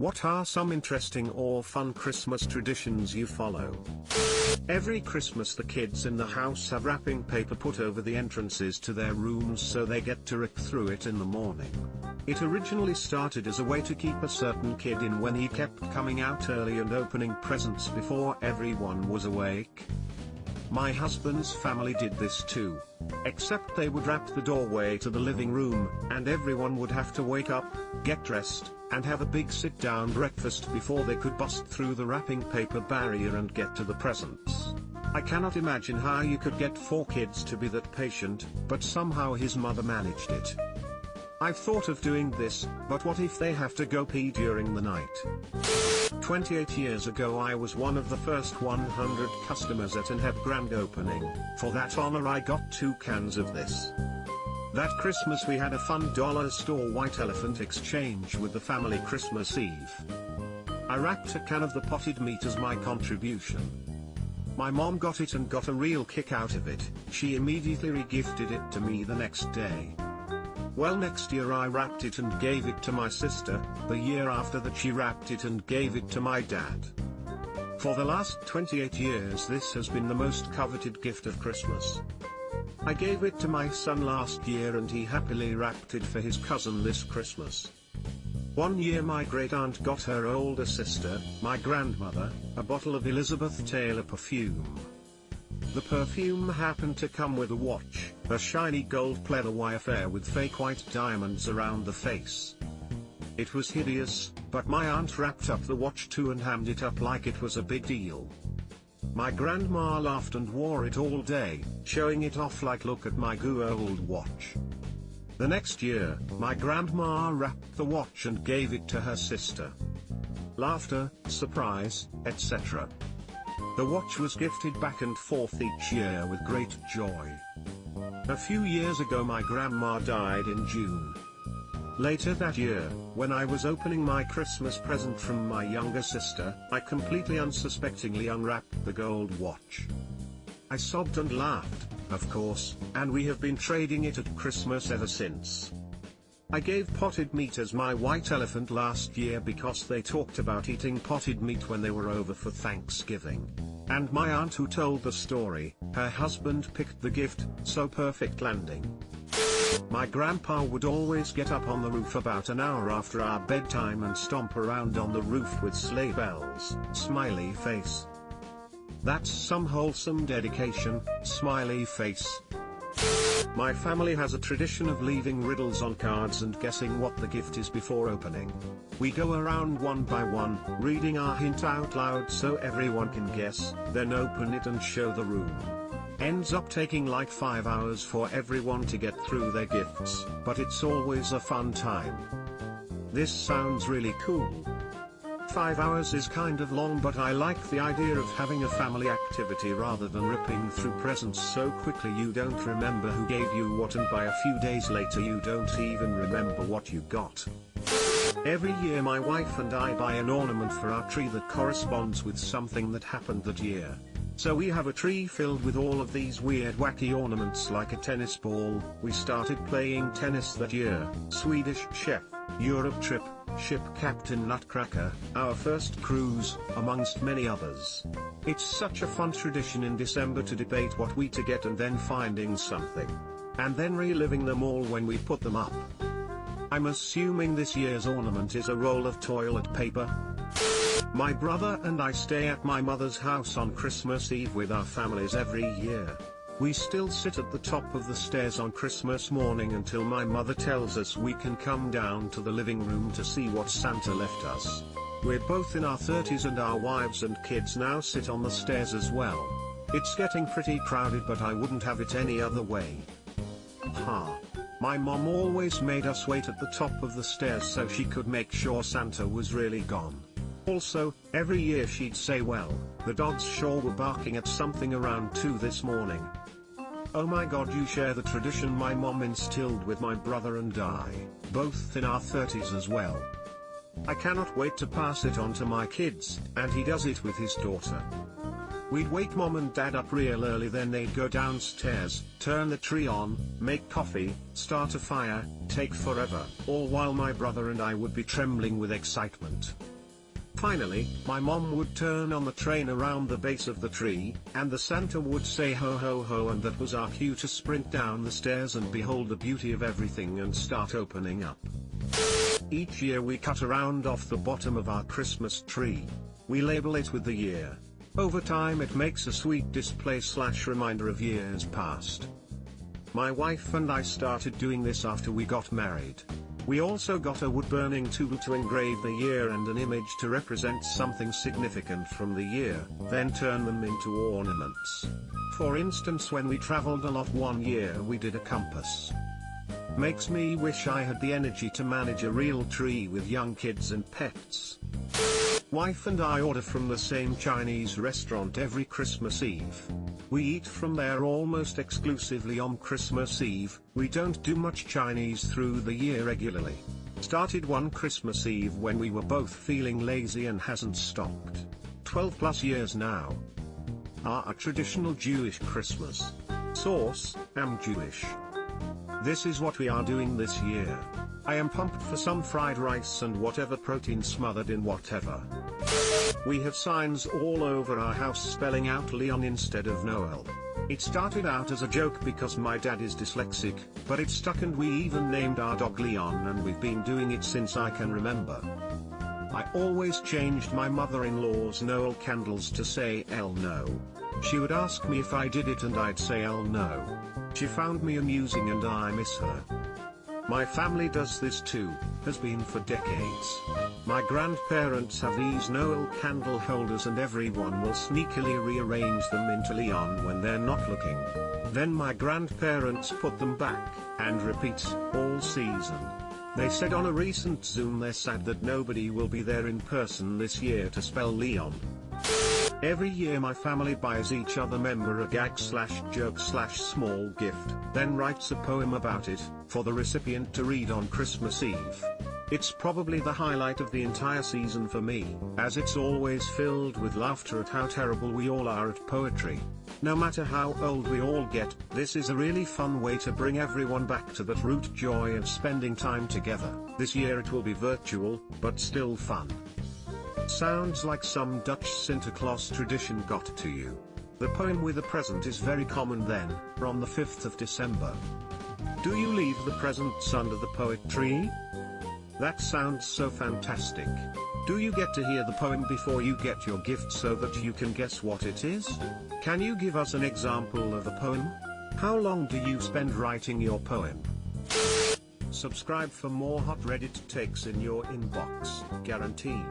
What are some interesting or fun Christmas traditions you follow? Every Christmas the kids in the house have wrapping paper put over the entrances to their rooms so they get to rip through it in the morning. It originally started as a way to keep a certain kid in when he kept coming out early and opening presents before everyone was awake. My husband's family did this too. Except they would wrap the doorway to the living room, and everyone would have to wake up, get dressed, and have a big sit-down breakfast before they could bust through the wrapping paper barrier and get to the presents. I cannot imagine how you could get 4 kids to be that patient, but somehow his mother managed it. I've thought of doing this, but what if they have to go pee during the night? 28 years ago I was one of the first 100 customers at an grand opening. For that honor I got 2 cans of this. That Christmas we had a fun dollar store white elephant exchange with the family Christmas Eve. I wrapped a can of the potted meat as my contribution. My mom got it and got a real kick out of it. She immediately re-gifted it to me the next day. Well, next year I wrapped it and gave it to my sister. The year after that she wrapped it and gave it to my dad. For the last 28 years this has been the most coveted gift of Christmas. I gave it to my son last year and he happily wrapped it for his cousin this Christmas. One year my great-aunt got her older sister, my grandmother, a bottle of Elizabeth Taylor perfume. The perfume happened to come with a watch, a shiny gold pleather wire affair with fake white diamonds around the face. It was hideous, but my aunt wrapped up the watch too and hammed it up like it was a big deal. My grandma laughed and wore it all day, showing it off like, look at my good old watch. The next year, my grandma wrapped the watch and gave it to her sister. Laughter, surprise, etc. The watch was gifted back and forth each year with great joy. A few years ago my grandma died in June. Later that year, when I was opening my Christmas present from my younger sister, I completely unsuspectingly unwrapped the gold watch. I sobbed and laughed, of course, and we have been trading it at Christmas ever since. I gave potted meat as my white elephant last year because they talked about eating potted meat when they were over for Thanksgiving. And my aunt who told the story, her husband picked the gift, so perfect landing. My grandpa would always get up on the roof about an hour after our bedtime and stomp around on the roof with sleigh bells, smiley face. That's some wholesome dedication, smiley face. My family has a tradition of leaving riddles on cards and guessing what the gift is before opening. We go around one by one, reading our hint out loud so everyone can guess, then open it and show the room. Ends up taking like 5 hours for everyone to get through their gifts, but it's always a fun time. This sounds really cool. 5 hours is kind of long, but I like the idea of having a family activity rather than ripping through presents so quickly you don't remember who gave you what, and by a few days later you don't even remember what you got. Every year my wife and I buy an ornament for our tree that corresponds with something that happened that year. So we have a tree filled with all of these weird wacky ornaments like a tennis ball. We started playing tennis that year, Swedish chef, Europe trip, ship captain Nutcracker, our first cruise, amongst many others. It's such a fun tradition in December to debate what we to get and then finding something. And then reliving them all when we put them up. I'm assuming this year's ornament is a roll of toilet paper. My brother and I stay at my mother's house on Christmas Eve with our families every year. We still sit at the top of the stairs on Christmas morning until my mother tells us we can come down to the living room to see what Santa left us. We're both in our 30s and our wives and kids now sit on the stairs as well. It's getting pretty crowded, but I wouldn't have it any other way. Ha. My mom always made us wait at the top of the stairs so she could make sure Santa was really gone. Also, every year she'd say, well, the dogs sure were barking at something around 2 this morning. Oh my god, you share the tradition my mom instilled with my brother and I, both in our 30s as well. I cannot wait to pass it on to my kids, and he does it with his daughter. We'd wake mom and dad up real early, then they'd go downstairs, turn the tree on, make coffee, start a fire, take forever, all while my brother and I would be trembling with excitement. Finally, my mom would turn on the train around the base of the tree, and the Santa would say ho ho ho, and that was our cue to sprint down the stairs and behold the beauty of everything and start opening up. Each year we cut a round off the bottom of our Christmas tree. We label it with the year. Over time it makes a sweet display/reminder of years past. My wife and I started doing this after we got married. We also got a wood-burning tool to engrave the year and an image to represent something significant from the year, then turn them into ornaments. For instance, when we traveled a lot one year we did a compass. Makes me wish I had the energy to manage a real tree with young kids and pets. Wife and I order from the same Chinese restaurant every Christmas Eve. We eat from there almost exclusively on Christmas Eve. We don't do much Chinese through the year regularly. Started one Christmas Eve when we were both feeling lazy and hasn't stopped. 12 plus years now. Our traditional Jewish Christmas. Source, am Jewish. This is what we are doing this year. I am pumped for some fried rice and whatever protein smothered in whatever. We have signs all over our house spelling out Leon instead of Noel. It started out as a joke because my dad is dyslexic, but it stuck and we even named our dog Leon, and we've been doing it since I can remember. I always changed my mother-in-law's Noel candles to say El No. She would ask me if I did it and I'd say El No. She found me amusing and I miss her. My family does this too, has been for decades. My grandparents have these Noel candle holders and everyone will sneakily rearrange them into Leon when they're not looking. Then my grandparents put them back, and repeats, all season. They said on a recent Zoom they're sad that nobody will be there in person this year to spell Leon. Every year my family buys each other member a gag/joke/small gift, then writes a poem about it, for the recipient to read on Christmas Eve. It's probably the highlight of the entire season for me, as it's always filled with laughter at how terrible we all are at poetry. No matter how old we all get, this is a really fun way to bring everyone back to that root joy of spending time together. This year it will be virtual, but still fun. Sounds like some Dutch Sinterklaas tradition got to you. The poem with a present is very common then, on the 5th of December. Do you leave the presents under the poet tree? That sounds so fantastic. Do you get to hear the poem before you get your gift so that you can guess what it is? Can you give us an example of a poem? How long do you spend writing your poem? Subscribe for more hot Reddit takes in your inbox, guaranteed.